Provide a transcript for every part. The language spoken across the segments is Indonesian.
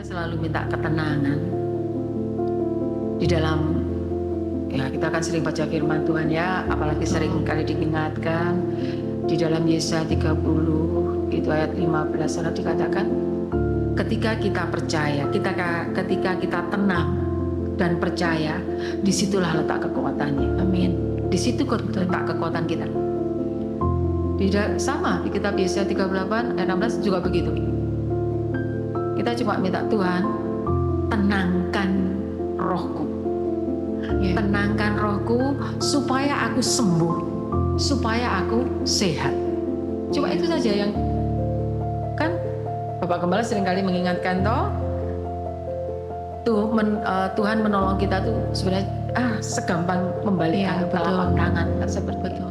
selalu minta ketenangan di dalam, ya kita kan sering baca firman Tuhan ya, apalagi sering kali diingatkan di dalam Yesaya 30 itu ayat 15 sana dikatakan ketika kita percaya, ketika kita tenang dan percaya, disitulah letak kekuatannya. Amin. Di situ letak kekuatan kita. Tidak sama di kitab Yesaya 38 ayat 16 juga begitu. Kita cuma minta Tuhan, tenangkan rohku. Tenangkan rohku supaya aku sembuh, supaya aku sehat. Cuma itu saja yang kan Bapak Gembala seringkali mengingatkan Tuhan menolong kita tuh sebenarnya segampang membalikkan telapak tangan seperti itu.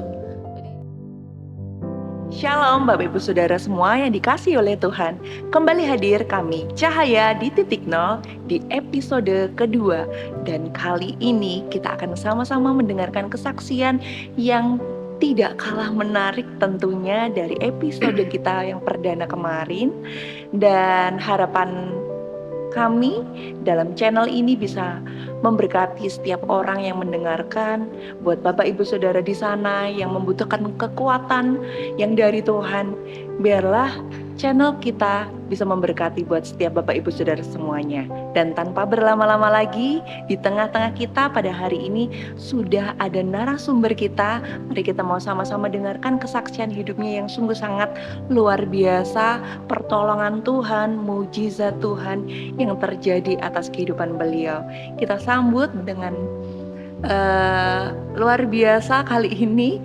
Shalom Bapak Ibu Saudara semua yang dikasihi oleh Tuhan. Kembali hadir kami Cahaya di Titik Nol di episode kedua. Dan kali ini kita akan sama-sama mendengarkan kesaksian yang tidak kalah menarik tentunya dari episode kita yang perdana kemarin. Dan harapan kami dalam channel ini bisa memberkati setiap orang yang mendengarkan. Buat Bapak Ibu Saudara di sana yang membutuhkan kekuatan yang dari Tuhan, biarlah channel kita bisa memberkati buat setiap Bapak Ibu Saudara semuanya. Dan tanpa berlama-lama lagi, di tengah-tengah kita pada hari ini sudah ada narasumber kita. Mari kita mau sama-sama dengarkan kesaksian hidupnya yang sungguh sangat luar biasa, pertolongan Tuhan, mujizat Tuhan yang terjadi atas kehidupan beliau. Kita sambut dengan luar biasa kali ini,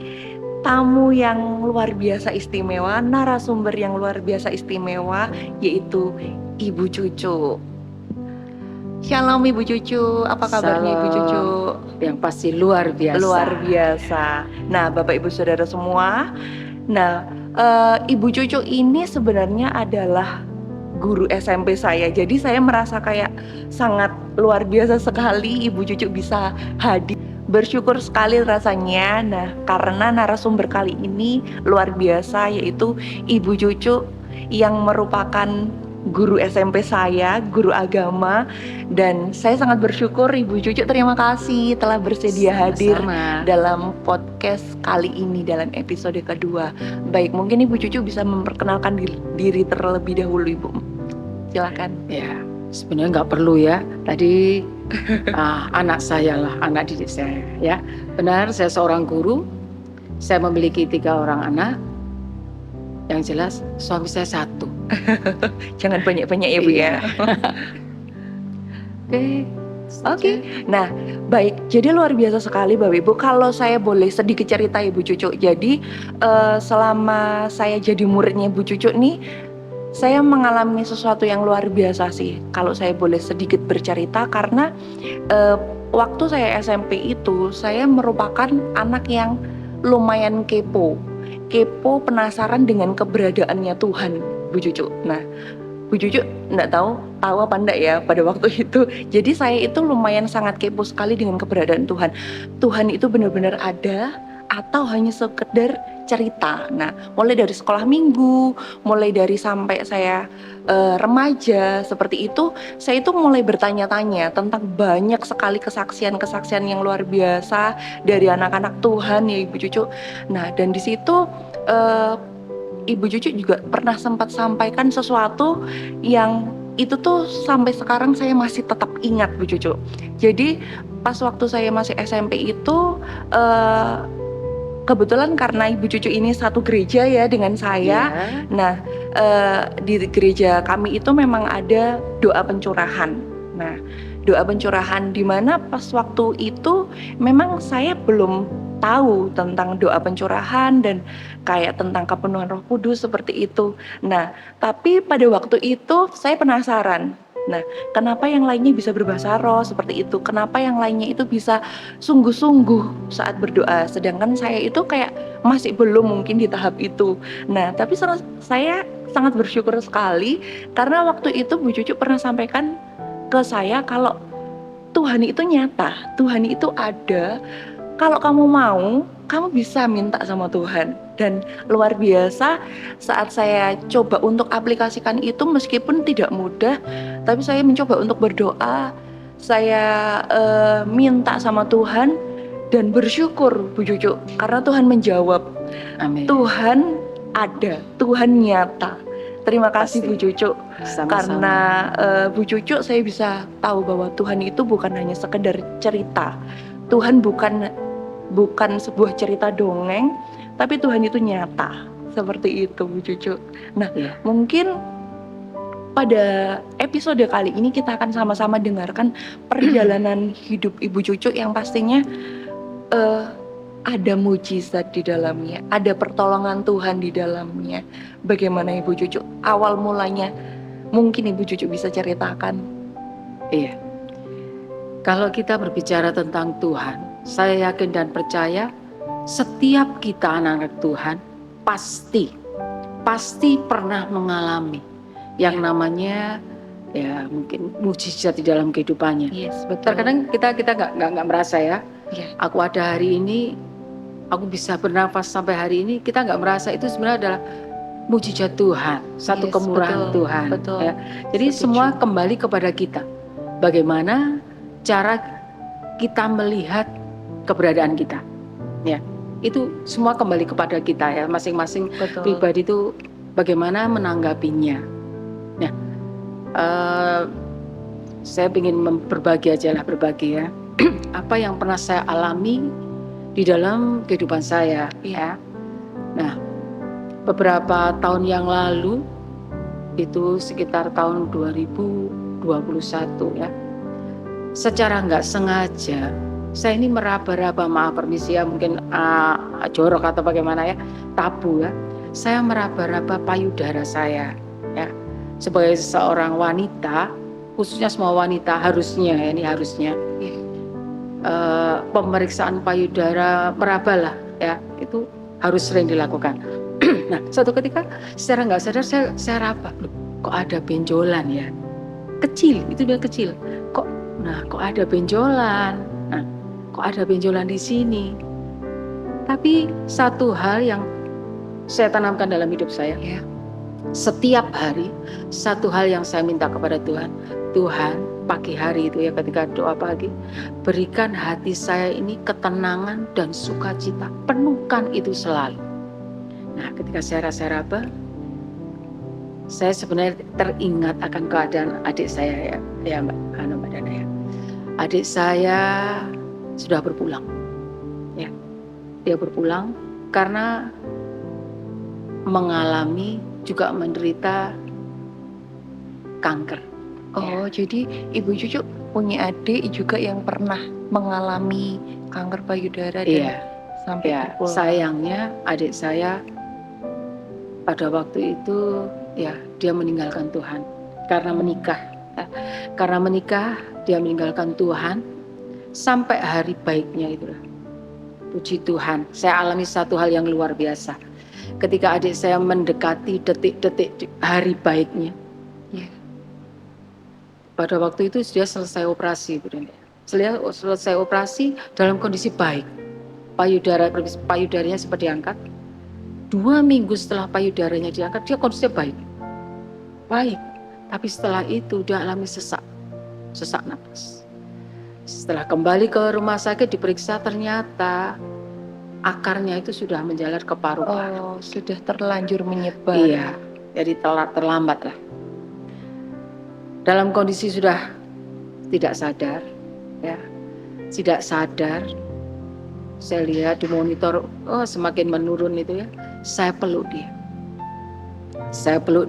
tamu yang luar biasa istimewa, narasumber yang luar biasa istimewa, yaitu Ibu Cucu. Shalom Ibu Cucu, apa kabarnya Ibu Cucu? Yang pasti luar biasa. Luar biasa. Nah Bapak Ibu Saudara semua, Ibu Cucu ini sebenarnya adalah guru SMP saya. Jadi saya merasa kayak sangat luar biasa sekali Ibu Cucu bisa hadir. Bersyukur sekali rasanya. Nah, karena narasumber kali ini luar biasa, yaitu Ibu Cucu yang merupakan guru SMP saya, guru agama. Dan saya sangat bersyukur Ibu Cucu, terima kasih telah bersedia hadir dalam podcast kali ini dalam episode kedua. Baik, mungkin Ibu Cucu bisa memperkenalkan diri terlebih dahulu Ibu. Silakan. Ya, sebenarnya nggak perlu ya. Tadi anak saya lah, anak didik saya ya. Benar, saya seorang guru. Saya memiliki 3 orang anak. Yang jelas suami saya 1. Jangan banyak-banyak ya Bu ya. Oke. Nah, baik. Jadi luar biasa sekali Bapak Ibu. Kalau saya boleh sedikit cerita Ibu Cucu. Jadi selama saya jadi muridnya Ibu Cucu nih, saya mengalami sesuatu yang luar biasa sih. Kalau saya boleh sedikit bercerita, karena waktu saya SMP itu, saya merupakan anak yang lumayan kepo, penasaran dengan keberadaannya Tuhan, Bu Cucu. Nah, Bu Cucu nggak tahu apa enggak ya pada waktu itu. Jadi saya itu lumayan sangat kepo sekali dengan keberadaan Tuhan. Tuhan itu benar-benar ada atau hanya sekedar cerita. Nah, mulai dari sekolah minggu, mulai dari sampai saya remaja seperti itu, saya itu mulai bertanya-tanya tentang banyak sekali kesaksian-kesaksian yang luar biasa dari anak-anak Tuhan ya Ibu Cucu. Nah, dan di situ Ibu Cucu juga pernah sempat sampaikan sesuatu yang itu tuh sampai sekarang saya masih tetap ingat Bu Cucu. Jadi pas waktu saya masih SMP itu kebetulan karena Ibu Cucu ini satu gereja ya dengan saya. Nah, di gereja kami itu memang ada doa pencurahan. Nah, doa pencurahan di mana pas waktu itu memang saya belum tahu tentang doa pencurahan dan kayak tentang kepenuhan Roh Kudus seperti itu. Nah, tapi pada waktu itu saya penasaran. Nah, kenapa yang lainnya bisa berbahasa roh seperti itu? Kenapa yang lainnya itu bisa sungguh-sungguh saat berdoa? Sedangkan saya itu kayak masih belum mungkin di tahap itu. Nah, tapi saya sangat bersyukur sekali karena waktu itu Bu Cucu pernah sampaikan ke saya kalau Tuhan itu nyata, Tuhan itu ada. Kalau kamu mau, kamu bisa minta sama Tuhan. Dan luar biasa saat saya coba untuk aplikasikan itu, meskipun tidak mudah, tapi saya mencoba untuk berdoa, saya minta sama Tuhan dan bersyukur Bu Cucu karena Tuhan menjawab. Amin. Tuhan ada, Tuhan nyata. Terima kasih Pasti. Bu Cucu. Sama-sama. Karena Bu Cucu saya bisa tahu bahwa Tuhan itu bukan hanya sekedar cerita. Tuhan bukan sebuah cerita dongeng, tapi Tuhan itu nyata. Seperti itu Bu Cucu. Nah, Iya. mungkin pada episode kali ini kita akan sama-sama dengarkan perjalanan hidup Ibu Cucu yang pastinya ada mujizat di dalamnya, ada pertolongan Tuhan di dalamnya. Bagaimana Ibu Cucu? Awal mulanya mungkin Ibu Cucu bisa ceritakan. Iya. Kalau kita berbicara tentang Tuhan, saya yakin dan percaya setiap kita anak-anak Tuhan pasti pernah mengalami yang namanya ya mungkin mujizat di dalam kehidupannya. Yes, betul. Terkadang kita nggak merasa ya. Iya. Aku ada hari ini, aku bisa bernafas sampai hari ini, kita nggak merasa itu sebenarnya adalah mujizat Tuhan, satu Yes, kemurahan betul, Tuhan. betul. Ya. Jadi Setuju. semua kembali kepada kita. Bagaimana cara kita melihat keberadaan kita, ya itu semua kembali kepada kita ya, masing-masing Betul. pribadi itu bagaimana menanggapinya. Nah, saya ingin berbagi ya, apa yang pernah saya alami di dalam kehidupan saya, ya. Nah, beberapa tahun yang lalu itu sekitar tahun 2021 ya. Secara nggak sengaja saya ini meraba-raba, maaf permisi ya, mungkin jorok atau bagaimana ya, tabu ya. Saya meraba-raba payudara saya ya. Sebagai seorang wanita, khususnya semua wanita harusnya ya, ini harusnya pemeriksaan payudara, merabalah ya, itu harus sering dilakukan. Nah, suatu ketika secara nggak sadar saya raba, loh, kok ada benjolan ya, kecil, itu dia kecil, kok ada benjolan, kok ada benjolan di sini. Tapi satu hal yang saya tanamkan dalam hidup saya, ya, setiap hari satu hal yang saya minta kepada Tuhan, pagi hari itu ya, ketika doa pagi, berikan hati saya ini ketenangan dan sukacita, penuhkan itu selalu. Nah, ketika saya raba, saya sebenarnya teringat akan keadaan adik saya ya Mbak Dana ya. Adik saya sudah berpulang, ya. Dia berpulang karena mengalami juga menderita kanker. Oh, jadi Ibu Cucu punya adik juga yang pernah mengalami kanker payudara dan sampai berpulang. Sayangnya adik saya pada waktu itu ya dia meninggalkan Tuhan karena menikah. Karena menikah dia meninggalkan Tuhan sampai hari baiknya itulah. Puji Tuhan, saya alami satu hal yang luar biasa. Ketika adik saya mendekati detik-detik hari baiknya, pada waktu itu dia selesai operasi, selesai operasi dalam kondisi baik. Payudaranya sempat diangkat. 2 minggu setelah payudaranya diangkat, dia kondisinya baik. Tapi setelah itu dia alami sesak napas. Setelah kembali ke rumah sakit diperiksa, ternyata akarnya itu sudah menjalar ke paru-paru. Oh, sudah terlanjur menyebar. Iya, jadi terlambat lah. Dalam kondisi sudah tidak sadar, ya, saya lihat di monitor, semakin menurun itu ya. Saya peluk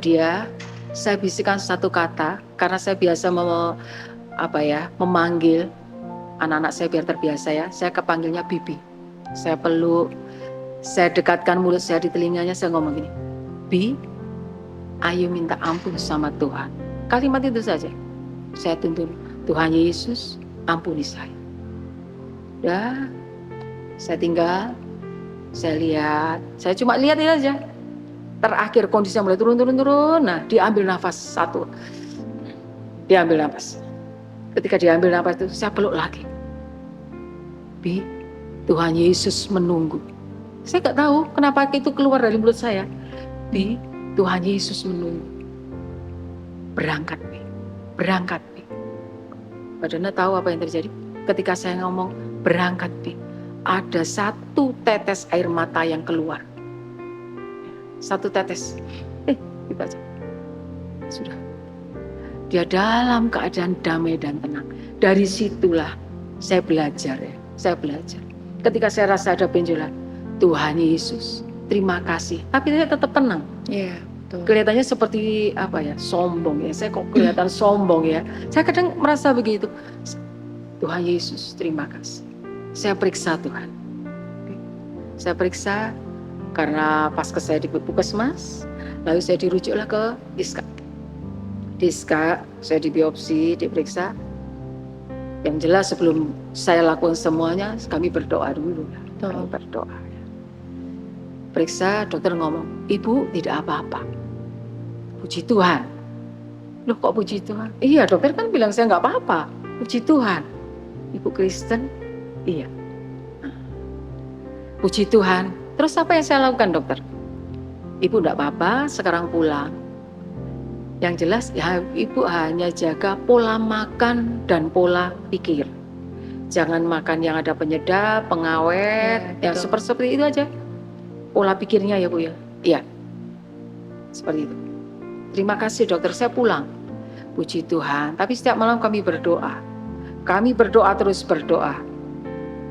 dia, saya bisikan satu kata, karena saya biasa memanggil anak-anak saya biar terbiasa ya. Saya kepanggilnya Bibi. Saya peluk, saya dekatkan mulut saya di telinganya, saya ngomong gini, Bi, ayo minta ampun sama Tuhan. Kalimat itu saja. Saya tuntun, Tuhan Yesus, ampuni saya. Udah, saya tinggal, saya lihat, saya cuma lihat aja. Terakhir kondisinya mulai turun. Nah, diambil nafas satu. Ketika diambil nafas itu, saya peluk lagi. Bi, Tuhan Yesus menunggu. Saya nggak tahu kenapa itu keluar dari mulut saya. Bi, Tuhan Yesus menunggu. Berangkat, Bi. Berangkat, Bi. Padahal tahu apa yang terjadi? Ketika saya ngomong berangkat, Bi, ada satu tetes air mata yang keluar. Satu tetes. Gitu aja. Sudah. Dia dalam keadaan damai dan tenang. Dari situlah saya belajar ya. Saya belajar. Ketika saya rasa ada benjolan, Tuhan Yesus, terima kasih. Tapi saya tetap tenang. Iya, betul. Kelihatannya seperti apa ya, sombong ya. Saya kok kelihatan sombong ya. Saya kadang merasa begitu. Tuhan Yesus, terima kasih. Saya periksa Tuhan. Saya periksa karena pas saya di puskesmas, lalu saya dirujuklah ke Diska. Diska, saya dibiopsi, diperiksa. Yang jelas sebelum saya lakukan semuanya, kami berdoa dulu. Kami berdoa. Periksa, dokter ngomong, Ibu tidak apa-apa. Puji Tuhan. Loh kok puji Tuhan? Iya, dokter kan bilang saya nggak apa-apa. Puji Tuhan. Ibu Kristen? Iya. Puji Tuhan. Terus apa yang saya lakukan, dokter? Ibu nggak apa-apa, sekarang pulang. Yang jelas ya, Ibu hanya jaga pola makan dan pola pikir. Jangan makan yang ada penyedap, pengawet, yang seperti itu aja. Pola pikirnya ya Bu ya. Iya. Seperti itu. Terima kasih dokter, saya pulang. Puji Tuhan. Tapi setiap malam kami berdoa. Kami berdoa terus berdoa.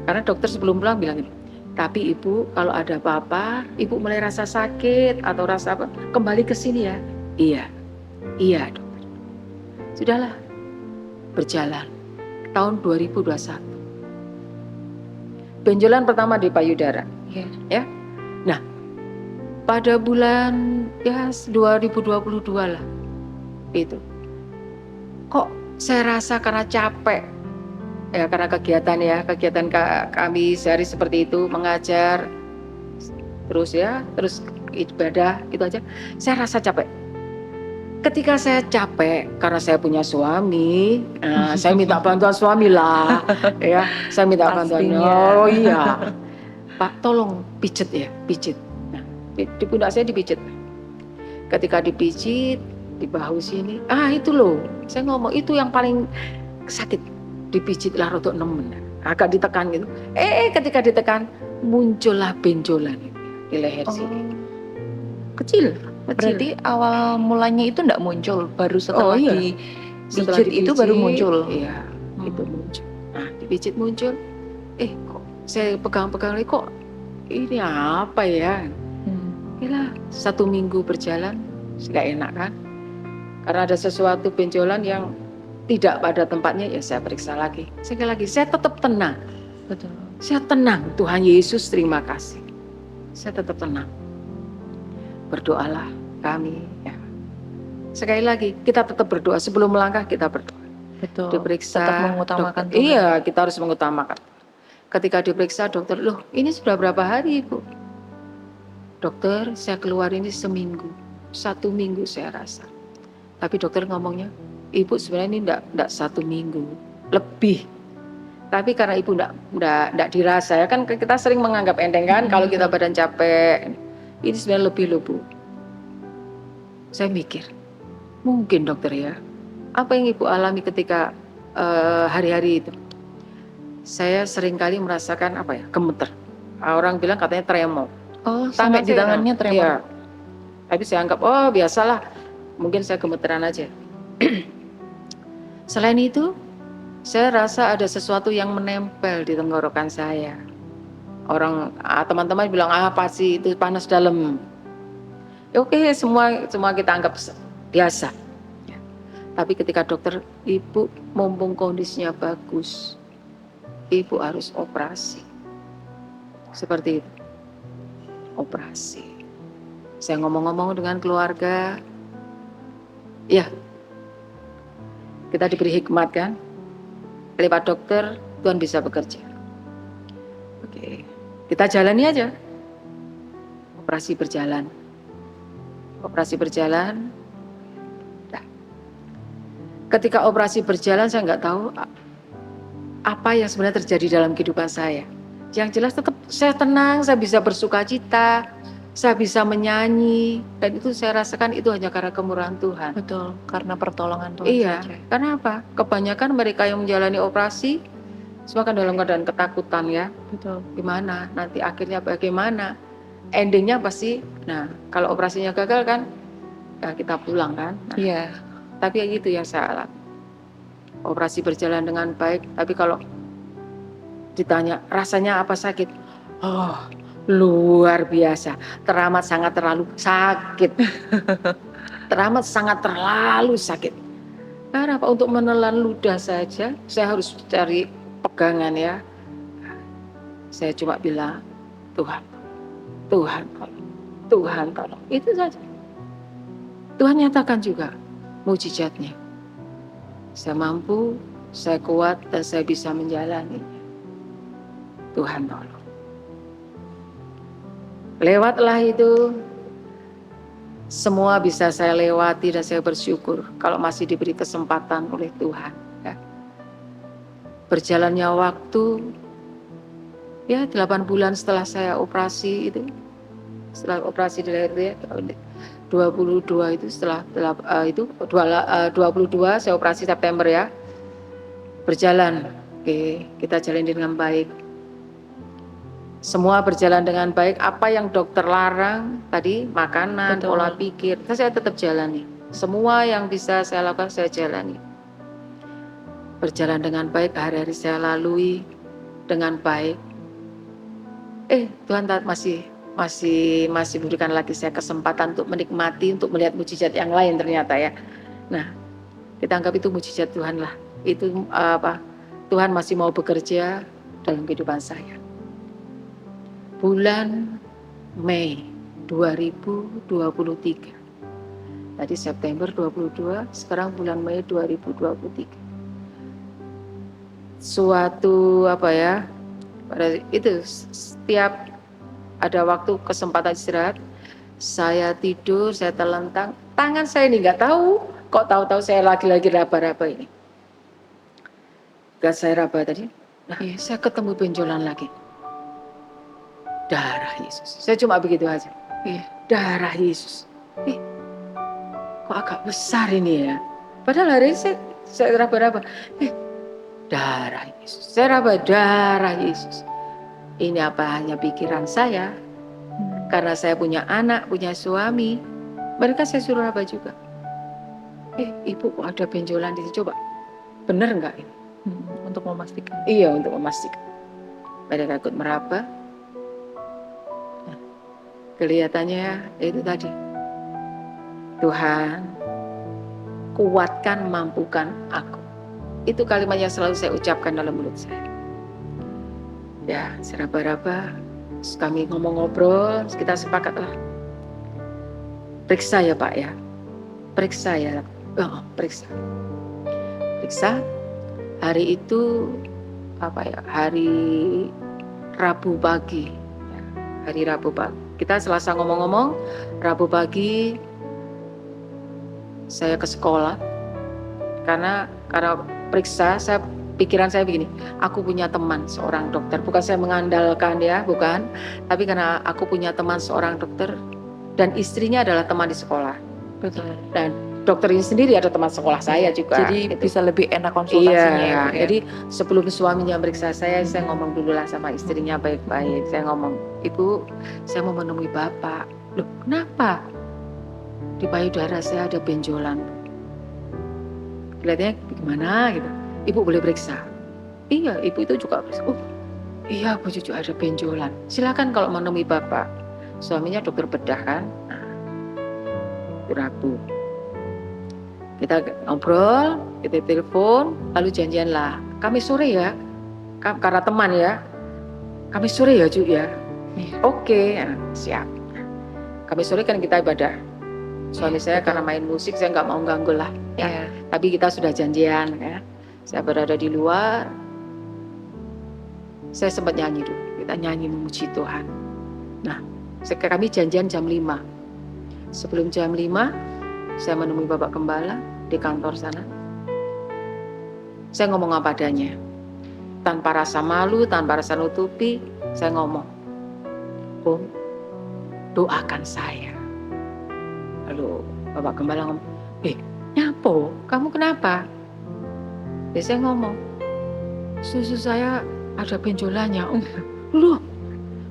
Karena dokter sebelum pulang bilang ini, tapi Ibu kalau ada apa-apa, Ibu mulai rasa sakit atau rasa apa, kembali ke sini ya. Iya. Iya dokter. Sudahlah. Berjalan. Tahun 2021. Benjolan pertama di payudara. Ya. Nah, pada bulan ya 2022 lah. Itu. Kok saya rasa karena capek. Ya karena kegiatan kami sehari seperti itu, mengajar terus ibadah itu aja. Saya rasa capek. Ketika saya capek karena saya punya suami, saya minta bantuan suami lah, ya. Saya minta bantuan. Oh iya, Pak, tolong pijet ya, pijet. Nah, di pundak saya dipijit. Ketika dipijit di bahu sini, itu loh. Saya ngomong itu yang paling sakit. Dipijitlah rotok nemen, agak ditekan gitu. Ketika ditekan muncullah benjolan di leher sini. Kecil. Berarti awal mulanya itu enggak muncul, baru setelah setelah dipijit itu baru muncul. Iya, itu muncul. Nah, dipijit muncul. Kok saya pegang-pegang lagi kok ini apa ya? Gila, 1 minggu berjalan, nggak enak kan? Karena ada sesuatu benjolan yang tidak pada tempatnya, ya saya periksa lagi. Sekali lagi, saya tetap tenang. Betul. Saya tenang, Tuhan Yesus terima kasih. Saya tetap tenang. Berdoalah kami. Ya. Sekali lagi, kita tetap berdoa. Sebelum melangkah, kita berdoa. Betul. Diperiksa. Tetap mengutamakan Tuhan. Iya, kita harus mengutamakan. Ketika diperiksa dokter, loh ini sudah berapa hari Ibu? Dokter, saya keluar ini seminggu. 1 minggu saya rasa. Tapi dokter ngomongnya, Ibu sebenarnya ini enggak 1 minggu. Lebih. Tapi karena Ibu enggak dirasa, ya kan kita sering menganggap enteng kan kalau kita badan capek. Ini sebenarnya lebih loh Bu. Saya mikir, mungkin dokter ya, apa yang Ibu alami ketika hari-hari itu? Saya seringkali merasakan gemeter. Orang bilang katanya tremor. Oh, sampai di tangannya tremor. Iya. Tapi saya anggap biasalah, mungkin saya gemeteran aja. Selain itu, saya rasa ada sesuatu yang menempel di tenggorokan saya. Teman-teman bilang pasti itu panas dalam. Oke, semua kita anggap biasa. Ya. Tapi ketika dokter, Ibu mumpung kondisinya bagus, Ibu harus operasi. Seperti itu. Operasi. Saya ngomong-ngomong dengan keluarga. Ya. Kita diberi hikmat kan? Lewat dokter, Tuhan bisa bekerja. Oke. Kita jalani aja. Operasi berjalan. Nah. Ketika operasi berjalan, saya nggak tahu apa yang sebenarnya terjadi dalam kehidupan saya. Yang jelas tetap saya tenang, saya bisa bersuka cita, saya bisa menyanyi, dan itu saya rasakan itu hanya karena kemurahan Tuhan. Betul, karena pertolongan Tuhan Iya, saja. karena apa? Kebanyakan mereka yang menjalani operasi semua kan dalam keadaan ketakutan ya. Betul. Gimana? Nanti akhirnya bagaimana? Endingnya pasti, nah kalau operasinya gagal kan, ya kita pulang kan. Nah, Iya. tapi itu yang saya alami. Operasi berjalan dengan baik, tapi kalau ditanya rasanya apa sakit? Oh, luar biasa. Teramat sangat terlalu sakit. Teramat sangat terlalu sakit. Karena apa? Untuk menelan ludah saja, saya harus cari pegangan ya. Saya cuma bilang, Tuhan, Tuhan tolong, Tuhan tolong. Itu saja. Tuhan nyatakan juga mujizatnya. Saya mampu, saya kuat, dan saya bisa menjalani. Tuhan tolong. Lewatlah itu, semua bisa saya lewati dan saya bersyukur kalau masih diberi kesempatan oleh Tuhan. Ya. Berjalannya waktu, ya 8 bulan setelah saya operasi itu, setelah operasi di leher 22 itu setelah 22 saya operasi September ya, berjalan. Oke, kita jalani dengan baik. Semua berjalan dengan baik. Apa yang dokter larang tadi, makanan, Betul. pola pikir, saya tetap jalani. Semua yang bisa saya lakukan saya jalani. Berjalan dengan baik, hari-hari saya lalui dengan baik. Tuhan masih berikan lagi saya kesempatan untuk menikmati, untuk melihat mujizat yang lain ternyata ya. Nah, kita anggap itu mujizat Tuhan lah. Itu Tuhan masih mau bekerja dalam kehidupan saya. Bulan Mei 2023. Tadi September 22, sekarang bulan Mei 2023. Suatu pada itu setiap ada waktu kesempatan istirahat, saya tidur, saya telentang, tangan saya ini nggak tahu, kok tahu-tahu saya lagi-lagi raba-raba ini. Gak saya raba tadi, nah saya ketemu benjolan lagi. Darah Yesus. Saya cuma begitu aja. Darah Yesus. Kok agak besar ini ya? Padahal hari ini saya raba-raba. Darah Yesus. Saya raba darah Yesus. Ini apa hanya pikiran saya? Karena saya punya anak, punya suami. Mereka saya suruh raba juga. Ibu kok ada benjolan di sini? Coba. Benar enggak ini? Untuk memastikan. Iya, untuk memastikan. Mereka ikut meraba. Kelihatannya itu tadi. Tuhan, kuatkan, mampukan aku. Itu kalimat yang selalu saya ucapkan dalam mulut saya. Ya, saya raba-raba. Kami ngomong-ngobrol, kita sepakatlah. Periksa ya Pak ya. Periksa ya. Periksa. Hari itu hari Rabu pagi. Hari Rabu pagi. Kita Selasa ngomong-ngomong, Rabu pagi saya ke sekolah karena periksa, pikiran saya begini, aku punya teman seorang dokter, bukan saya mengandalkan ya, bukan, tapi karena aku punya teman seorang dokter dan istrinya adalah teman di sekolah. Betul. Dan dokter ini sendiri ada teman sekolah saya juga. Jadi bisa lebih enak konsultasinya iya, ya. Jadi sebelum suaminya meriksa saya ngomong dulu lah sama istrinya baik-baik. Saya ngomong, Ibu, saya mau menemui Bapak. Loh, kenapa? Di payudara saya ada benjolan. Kelihatannya gimana gitu. Ibu boleh periksa. Iya, ibu itu juga periksa. Iya, Bu Cucu ada benjolan. Silakan kalau mau menemui Bapak. Suaminya dokter bedah kan. Nah, itu Rabu. Kita ngobrol, kita telepon, lalu janjian lah. Kamis sore ya, karena teman ya. Kamis sore ya Cu ya. Oke, siap. Kamis sore kan kita ibadah. Suami saya karena main musik, saya nggak mau ganggu lah. Ya. Tapi kita sudah janjian ya. Saya berada di luar. Saya sempat nyanyi dulu. Kita nyanyi memuji Tuhan. Nah, kami janjian jam 5. Sebelum jam 5, saya menemui Bapak Gembala di kantor sana. Saya ngomong apa adanya. tanpa rasa malu, tanpa rasa nutupi, saya ngomong, Om, doakan saya. Lalu Bapak Gembala ngomong, nyapo, kamu kenapa? Ya saya ngomong, susu saya ada benjolannya, Om. Loh,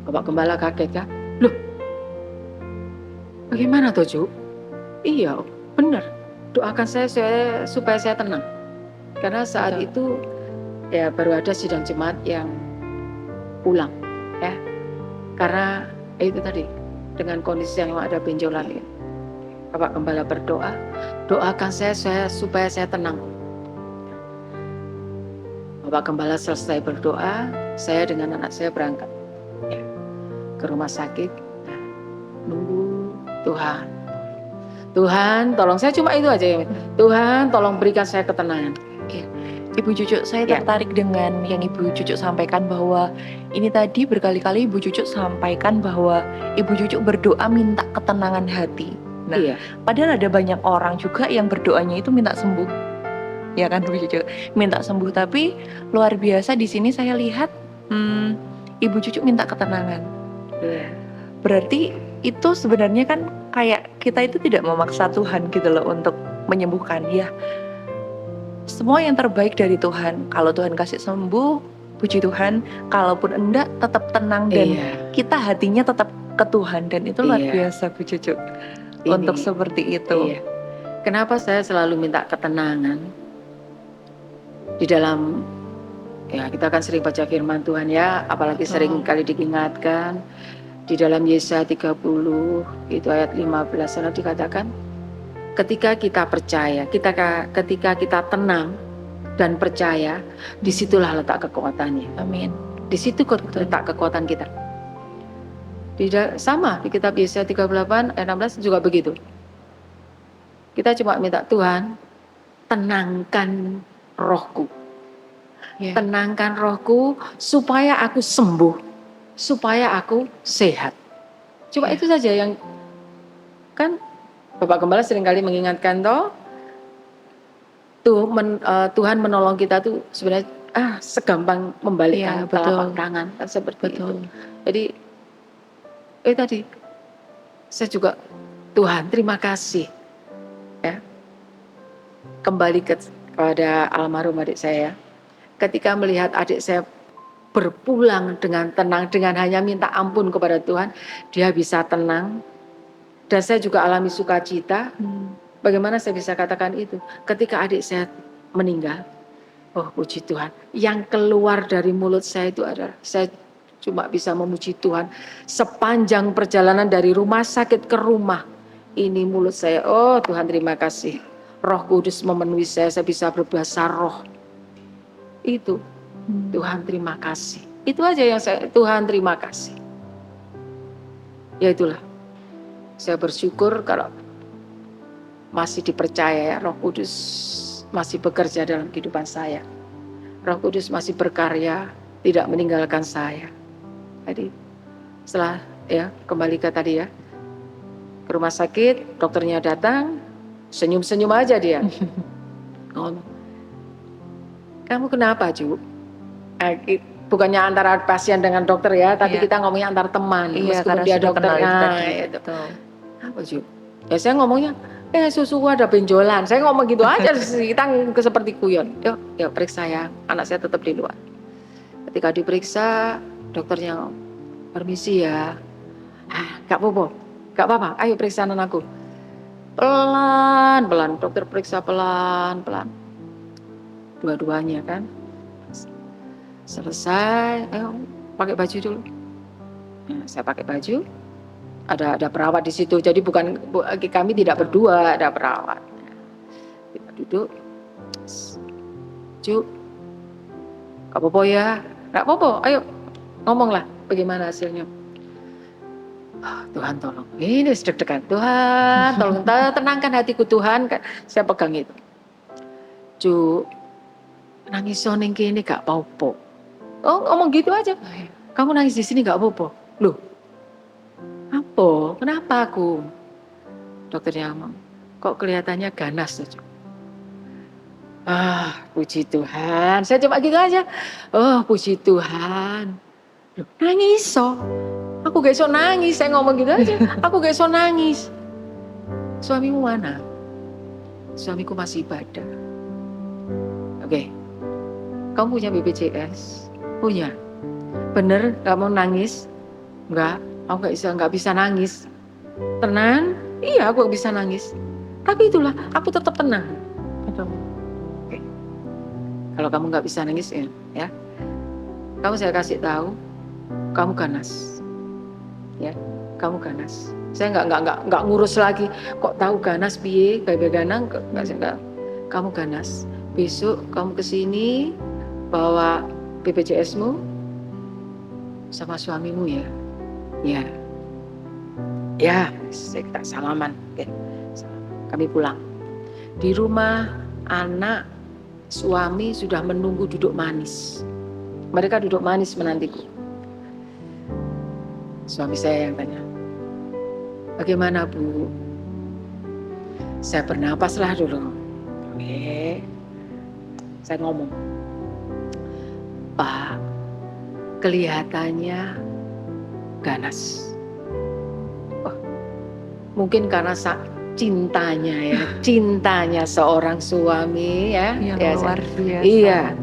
Bapak Gembala kaget kan? Loh, bagaimana toh, Ju? Iya, Om, benar. Doakan saya supaya saya tenang. Karena saat itu ya baru ada sidang jemaat yang pulang, ya. Karena itu tadi dengan kondisi yang ada benjolan ini. Bapak Gembala berdoa, doakan saya supaya saya tenang. Bapak Gembala selesai berdoa, saya dengan anak saya berangkat ya, ke rumah sakit. Nunggu Tuhan, tolong, saya cuma itu aja ya. Tuhan, tolong berikan saya ketenangan. Ibu Cucu, saya tertarik dengan yang Ibu Cucu sampaikan bahwa ini tadi berkali-kali Ibu Cucu sampaikan bahwa Ibu Cucu berdoa minta ketenangan hati. Nah, padahal ada banyak orang juga yang berdoanya itu minta sembuh. Ya kan Ibu Cucu, minta sembuh, tapi luar biasa di sini saya lihat Ibu Cucu minta ketenangan. Berarti itu sebenarnya kan kayak kita itu tidak memaksa Tuhan gitu loh untuk menyembuhkan ya. Semua yang terbaik dari Tuhan. Kalau Tuhan kasih sembuh, puji Tuhan. Kalaupun enggak, tetap tenang dan kita hatinya tetap ke Tuhan. Dan itu luar biasa Bu Cucu. Untuk seperti itu. Kenapa saya selalu minta ketenangan? Di dalam, ya kita kan sering baca firman Tuhan ya. Apalagi sering kali diingatkan. Di dalam Yesaya 30, itu ayat 15, sana dikatakan, ketika kita percaya, ketika kita tenang dan percaya, disitulah letak kekuatannya. Amin. Di situ letak kekuatan kita. Sama di kitab Yesaya 38 ayat 16 juga begitu. Kita cuma minta Tuhan, tenangkan rohku. Tenangkan rohku supaya aku sembuh, supaya aku sehat. Cuma itu saja yang kan Bapak Gembala seringkali mengingatkan Tuhan menolong kita tuh sebenarnya segampang membalikkan telapak tangan kan seperti itu. Jadi tadi saya juga Tuhan terima kasih ya. Kembali kepada almarhum adik saya. Ketika melihat adik saya berpulang dengan tenang, dengan hanya minta ampun kepada Tuhan, dia bisa tenang. Dan saya juga alami sukacita. Bagaimana saya bisa katakan itu? Ketika adik saya meninggal, oh puji Tuhan, yang keluar dari mulut saya itu adalah, saya cuma bisa memuji Tuhan. Sepanjang perjalanan dari rumah sakit ke rumah, ini mulut saya, oh Tuhan terima kasih. Roh Kudus memenuhi saya bisa berbahasa roh. Itu, Tuhan terima kasih. Itu aja yang Tuhan terima kasih. Ya itulah. Saya bersyukur kalau masih dipercaya ya, Roh Kudus masih bekerja dalam kehidupan saya. Roh Kudus masih berkarya, tidak meninggalkan saya. Jadi setelah ya kembali ke tadi ya, ke rumah sakit, dokternya datang, senyum-senyum aja dia. Ngomong, kamu kenapa Ju? Bukannya antara pasien dengan dokter ya, tapi kita ngomongnya antar teman. Meskipun dia dokternya itu. Apa Ju? Ya saya ngomongnya, susu ada benjolan. Saya ngomong gitu aja, kita seperti kuyon. Yuk periksa ya, anak saya tetap di luar. Ketika diperiksa, dokternya permisi ya. Gak apa-apa, ayo periksa anakku. Pelan-pelan, dokter periksa pelan-pelan. Dua-duanya kan. Selesai, ayo pakai baju dulu. Saya pakai baju. Ada perawat di situ, jadi kami tidak berdua, ada perawat. Kita duduk, Ju, gak apa-apa ya, gak apa-apa, ayo ngomonglah bagaimana hasilnya. Tuhan tolong, ini deg-degan, Tuhan tolong tenangkan hatiku Tuhan, saya pegang itu. Ju, nangis soning kini gak apa-apa. Oh ngomong gitu aja, kamu nangis di sini gak apa-apa. Loh, apa? Kenapa aku? Dokternya ngomong, kok kelihatannya ganas tuh. Puji Tuhan. Saya cuma gitu aja. Oh, puji Tuhan. Loh, nangis so. Aku gak iso nangis. Saya ngomong gitu aja. Aku gak iso nangis. Suamimu mana? Suamiku masih ibadah. Oke. Kamu punya BPJS? Punya. Bener gak mau nangis? Enggak. Aku gak bisa nangis. Tenang? Iya, aku gak bisa nangis. Tapi itulah, aku tetap tenang. Oke. Kalau kamu gak bisa nangis ya, kamu saya kasih tahu, kamu ganas, ya, kamu ganas. Saya nggak ngurus lagi. Kok tahu ganas piye, bayi ganang, nggak. Kamu ganas. Besok kamu kesini bawa BPJS-mu sama suamimu ya, ya, kita salaman. Oke. Kami pulang. Di rumah anak suami sudah menunggu duduk manis. Mereka duduk manis menantiku. Suami saya yang tanya, bagaimana Bu? Saya bernapaslah dulu. Oke. Saya ngomong, Pak, kelihatannya ganas. Oh, mungkin karena cintanya seorang suami ya. Luar biasa. Iya.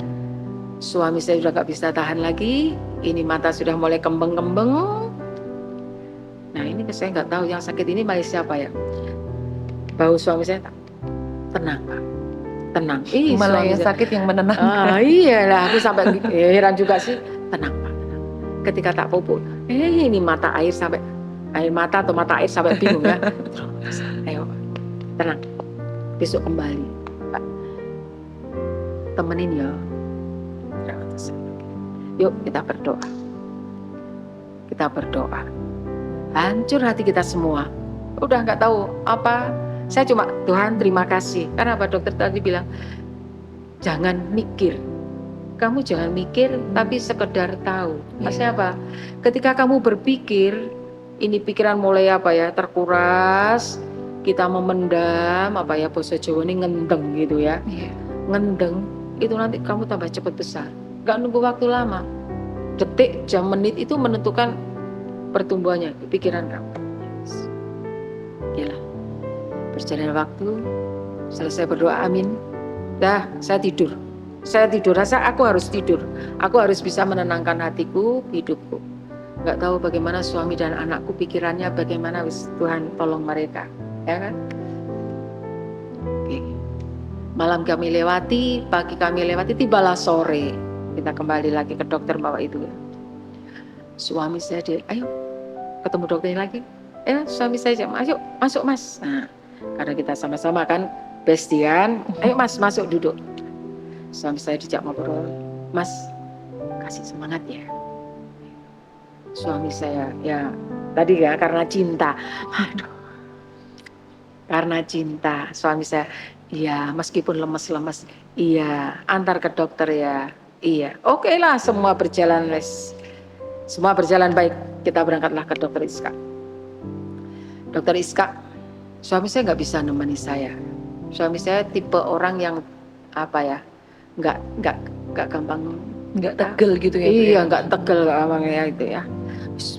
Suami saya sudah gak bisa tahan lagi. Ini mata sudah mulai kembeng-kembeng. Nah ini saya nggak tahu yang sakit ini malah siapa ya. Bau suami saya tenang Pak, tenang. Malah yang sakit yang menenangkan. Iyalah, aku sampai heran juga sih. Tenang Pak, tenang. Ketika tak pupuk, ini mata air sampai air mata atau mata air sampai bingung ya. Ayo Pak, tenang. Besok kembali Pak. Temenin ya. Yuk kita berdoa. Kita berdoa. Hancur hati kita semua. Udah nggak tahu apa. Saya cuma Tuhan terima kasih. Karena apa dokter tadi bilang, jangan mikir. Kamu jangan mikir, tapi sekedar tahu. Maksudnya apa? Ketika kamu berpikir, ini pikiran mulai apa ya, terkuras. Kita memendam apa ya, bahasa Jawa ini ngendeng gitu ya. Ngendeng itu nanti kamu tambah cepat besar. Gak nunggu waktu lama. Detik, jam, menit itu menentukan pertumbuhannya pikiran kamu. Yalah. Berjalan waktu, selesai berdoa amin. Dah, saya tidur. Rasa aku harus tidur. Aku harus bisa menenangkan hatiku, hidupku. Gak tahu bagaimana suami dan anakku pikirannya, bagaimana Tuhan tolong mereka, ya kan? Oke. Malam kami lewati, pagi kami lewati, tibalah sore. Kita kembali lagi ke dokter bawa itu ya. Suami saya ayo ketemu dokternya lagi. Suami saya ayo masuk Mas. Nah, karena kita sama-sama kan bestian, ayo Mas masuk duduk. Suami saya dijak ngobrol, Mas kasih semangat ya. Suami saya ya tadi ya karena cinta. Aduh. Karena cinta suami saya, iya meskipun lemes-lemes, iya antar ke dokter ya. Iya, oke lah semua berjalan semua berjalan baik. Kita berangkatlah ke dokter Iska. Dokter Iska, suami saya nggak bisa nemani saya. Suami saya tipe orang yang apa ya, nggak gampang, nggak tegel gitu ya. Iya, nggak tegel gampangnya itu ya.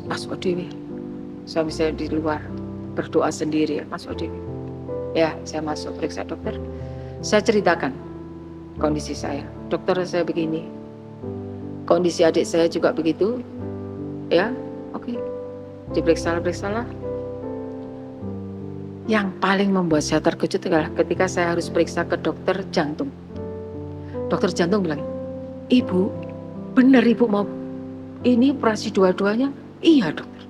Mas Odewi, suami saya di luar berdoa sendiri ya, Mas Odewi. Ya, saya masuk periksa dokter. Saya ceritakan kondisi saya. Dokter saya begini. Kondisi adik saya juga begitu. Ya, oke. Diperiksa-periksalah. Yang paling membuat saya terkejut adalah ketika saya harus periksa ke dokter jantung. Dokter jantung bilang, Ibu, benar Ibu mau ini operasi dua-duanya? Iya dokter.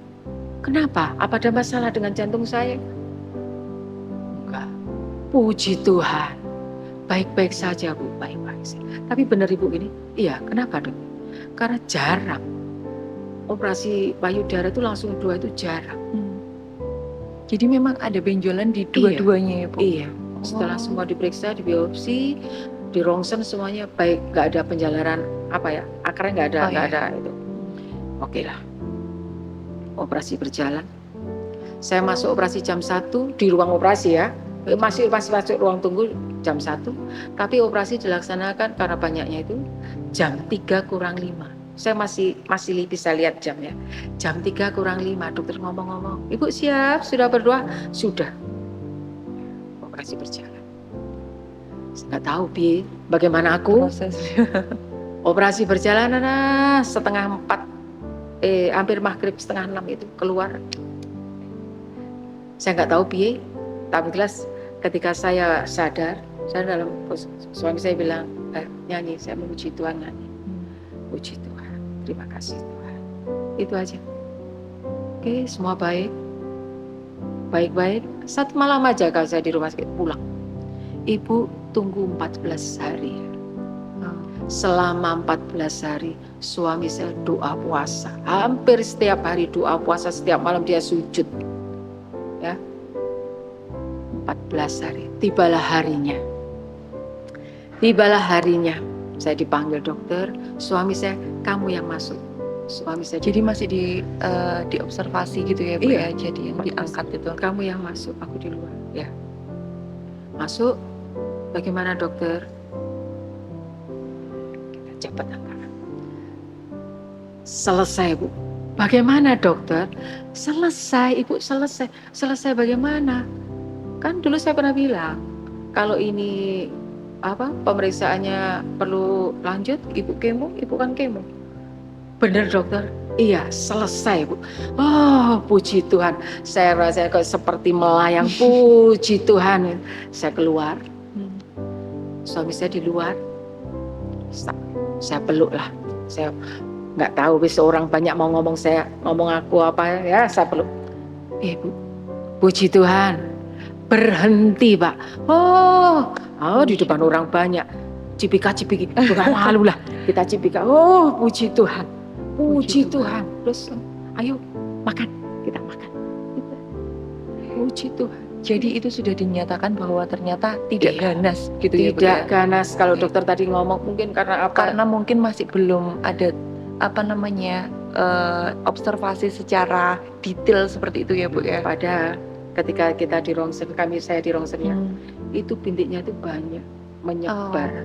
Kenapa? Apa ada masalah dengan jantung saya? Enggak. Puji Tuhan. Baik-baik saja Bu, baik-baik saja. Tapi benar Ibu ini? Iya, kenapa dok? Karena jarang. Operasi payudara itu langsung 2 itu jarang. Jadi memang ada benjolan di dua-duanya ya Bu? Iya. Setelah semua diperiksa, dibiopsi, di rongsen semuanya baik, nggak ada penjalaran apa ya, akarnya nggak ada itu. Oke lah. Operasi berjalan. Saya masuk operasi jam 1 di ruang operasi ya. masih masuk ruang tunggu jam 1, tapi operasi dilaksanakan karena banyaknya itu jam 3 kurang 5. Saya masih bisa lihat jam ya. Jam 3 kurang 5 dokter ngomong-ngomong, "Ibu siap? Sudah berdoa?" Sudah. Operasi berjalan. Saya nggak tahu bagaimana aku. Proses. Operasi berjalan setengah 4, hampir maghrib setengah 6 itu keluar. Saya nggak tahu tapi jelas ketika saya sadar, saya dalam suami saya bilang, nyanyi, saya memuji Tuhan nyanyi. Puji Tuhan, terima kasih Tuhan. Itu aja. Oke, semua baik-baik. 1 malam aja kalau saya di rumah sakit pulang. Ibu tunggu 14 hari. Selama 14 hari suami saya doa puasa. Hampir setiap hari doa puasa, setiap malam dia sujud. Ya. 14 hari. Tibalah harinya. Saya dipanggil dokter, suami saya, "Kamu yang masuk." Suami saya. Jadi masih diobservasi gitu ya Bu Iya, ya. Jadi yang diangkat itu. "Kamu yang masuk, aku di luar." Ya. Masuk. Bagaimana dokter? Cepat angkat. Selesai Bu. Bagaimana dokter? Selesai Ibu, selesai. Selesai bagaimana? Kan dulu saya pernah bilang, kalau ini pemeriksaannya perlu lanjut, Ibu kan kemo. Benar dokter? Iya, selesai Bu. Oh, puji Tuhan. Saya rasa kok seperti melayang, puji Tuhan. Saya keluar. Suami saya di luar. Saya peluk lah. Saya nggak tahu orang banyak mau ngomong aku apa ya, saya peluk. Bu, puji Tuhan. Berhenti Pak. Oh, di depan orang banyak. Cipika, bukan malu lah. Kita cipika. Oh, puji Tuhan. Puji Tuhan. Terus, ayo makan. Kita makan. Puji Tuhan. Jadi itu sudah dinyatakan bahwa ternyata tidak ganas gitu ya Bu. Tidak ganas. Kalau dokter tadi ngomong mungkin karena apa? Karena mungkin masih belum ada observasi secara detail seperti itu ya Bu ya. Pada ketika kita di rongsen, saya di rongsennya, itu bintiknya itu banyak menyebar.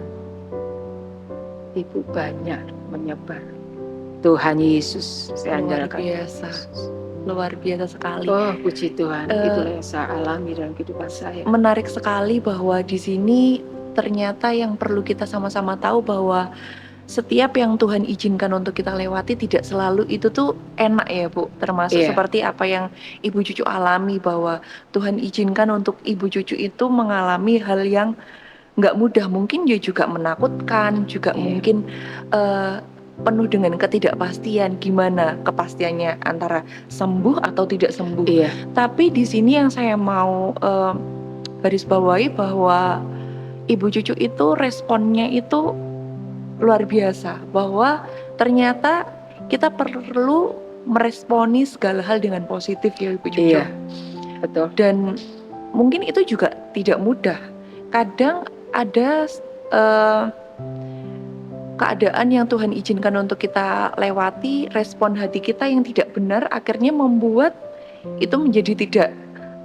Ibu banyak menyebar. Tuhan Yesus, saya andalkan. Luar biasa sekali. Oh, puji Tuhan. Itulah yang saya alami dalam kehidupan saya. Menarik sekali bahwa di sini ternyata yang perlu kita sama-sama tahu bahwa setiap yang Tuhan izinkan untuk kita lewati tidak selalu itu tuh enak ya Bu. Termasuk seperti apa yang Ibu Cucu alami, bahwa Tuhan izinkan untuk Ibu Cucu itu mengalami hal yang nggak mudah. Mungkin dia juga menakutkan, juga mungkin penuh dengan ketidakpastian, gimana kepastiannya antara sembuh atau tidak sembuh. Tapi di sini yang saya mau garis bawahi bahwa Ibu Cucu itu responnya itu luar biasa, bahwa ternyata kita perlu meresponi segala hal dengan positif ya Ibu Cucu. Iya, betul. Dan mungkin itu juga tidak mudah. Kadang ada keadaan yang Tuhan izinkan untuk kita lewati, respon hati kita yang tidak benar akhirnya membuat itu menjadi tidak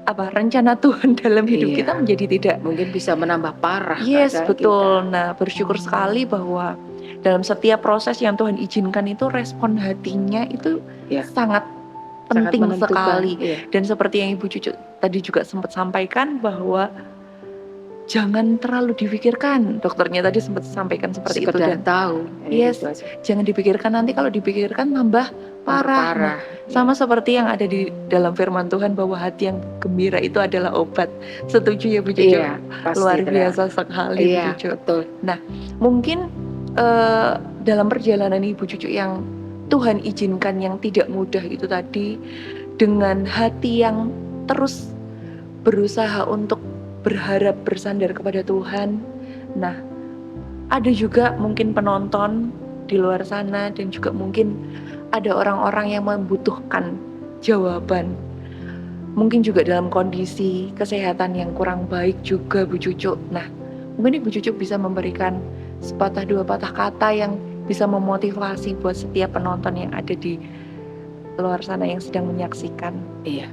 rencana Tuhan dalam hidup kita menjadi tidak, mungkin bisa menambah parah. Yes, betul. Nah, bersyukur sekali bahwa dalam setiap proses yang Tuhan izinkan itu respon hatinya itu sangat penting sekali. Dan seperti yang Ibu Cucu tadi juga sempat sampaikan bahwa jangan terlalu dipikirkan. Dokternya tadi sempat sampaikan seperti itu, dan tahu. Yes, jangan dipikirkan, nanti kalau dipikirkan tambah parah. Nah, sama seperti yang ada di dalam firman Tuhan bahwa hati yang gembira itu adalah obat. Setuju ya Bu Cucu? Iya, luar biasa sekali Bu Cucu. Betul. Nah, mungkin dalam perjalanan Ibu Cucu yang Tuhan izinkan yang tidak mudah itu tadi, dengan hati yang terus berusaha untuk berharap bersandar kepada Tuhan. Nah, ada juga mungkin penonton di luar sana, dan juga mungkin ada orang-orang yang membutuhkan jawaban. Mungkin juga dalam kondisi kesehatan yang kurang baik juga Bu Cucu. Nah, mungkin Ibu Cucu bisa memberikan sepatah dua patah kata yang bisa memotivasi buat setiap penonton yang ada di luar sana yang sedang menyaksikan. Iya.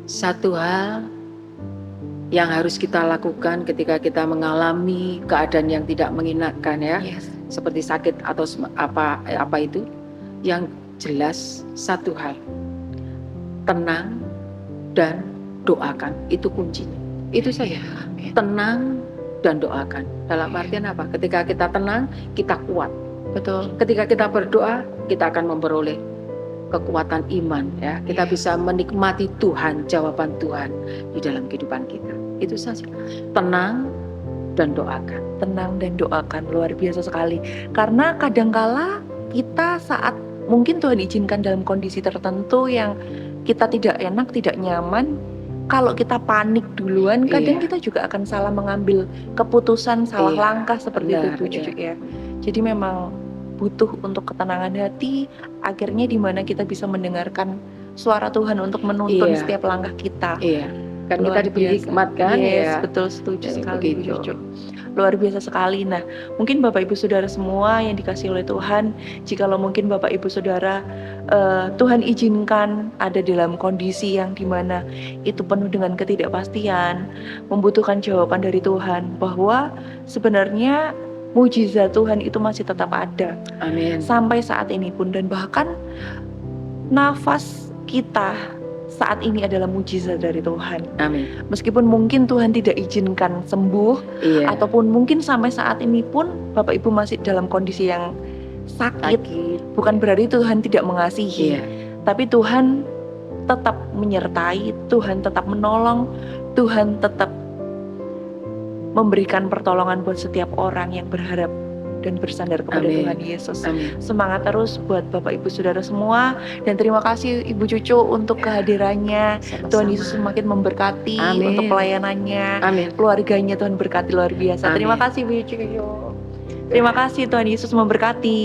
Satu hal, yang harus kita lakukan ketika kita mengalami keadaan yang tidak mengenakan ya, Yes. seperti sakit atau apa itu. Yang jelas satu hal, tenang dan doakan, itu kuncinya. Itu saja. Amin. Tenang dan doakan. Dalam artian apa? Ketika kita tenang, kita kuat. Betul. Ketika kita berdoa, kita akan memperoleh kekuatan iman ya. Kita bisa menikmati Tuhan, jawaban Tuhan di dalam kehidupan kita. Itu saja. Tenang dan doakan. Tenang dan doakan, luar biasa sekali. Karena kadangkala kita saat mungkin Tuhan izinkan dalam kondisi tertentu yang kita tidak enak, tidak nyaman, kalau kita panik duluan, kadang kita juga akan salah mengambil keputusan, salah langkah seperti itu Bu Cucu ya. Jadi memang butuh untuk ketenangan hati, akhirnya di mana kita bisa mendengarkan suara Tuhan untuk menuntun setiap langkah kita. Iya. Kan kita diberi hikmat kan? Yes, betul, setuju sekali Bu Cucu. Luar biasa sekali. Nah, mungkin Bapak Ibu Saudara semua yang dikasihi oleh Tuhan, jikalau mungkin Bapak Ibu Saudara Tuhan izinkan ada dalam kondisi yang dimana itu penuh dengan ketidakpastian, membutuhkan jawaban dari Tuhan, bahwa sebenarnya mujizat Tuhan itu masih tetap ada. Amin. Sampai saat ini pun, dan bahkan nafas kita saat ini adalah mujizat dari Tuhan. Amin. Meskipun mungkin Tuhan tidak izinkan sembuh, ataupun mungkin sampai saat ini pun Bapak Ibu masih dalam kondisi yang sakit. Bukan berarti Tuhan tidak mengasihi, tapi Tuhan tetap menyertai, Tuhan tetap menolong, Tuhan tetap memberikan pertolongan buat setiap orang yang berharap dan bersandar kepada Tuhan Yesus. Semangat terus buat Bapak Ibu Saudara semua, dan terima kasih Ibu Cucu untuk kehadirannya. Sama-sama. Tuhan Yesus semakin memberkati untuk pelayanannya. Keluarganya Tuhan berkati luar biasa. Terima kasih Ibu Cucu. Terima kasih, Tuhan Yesus memberkati.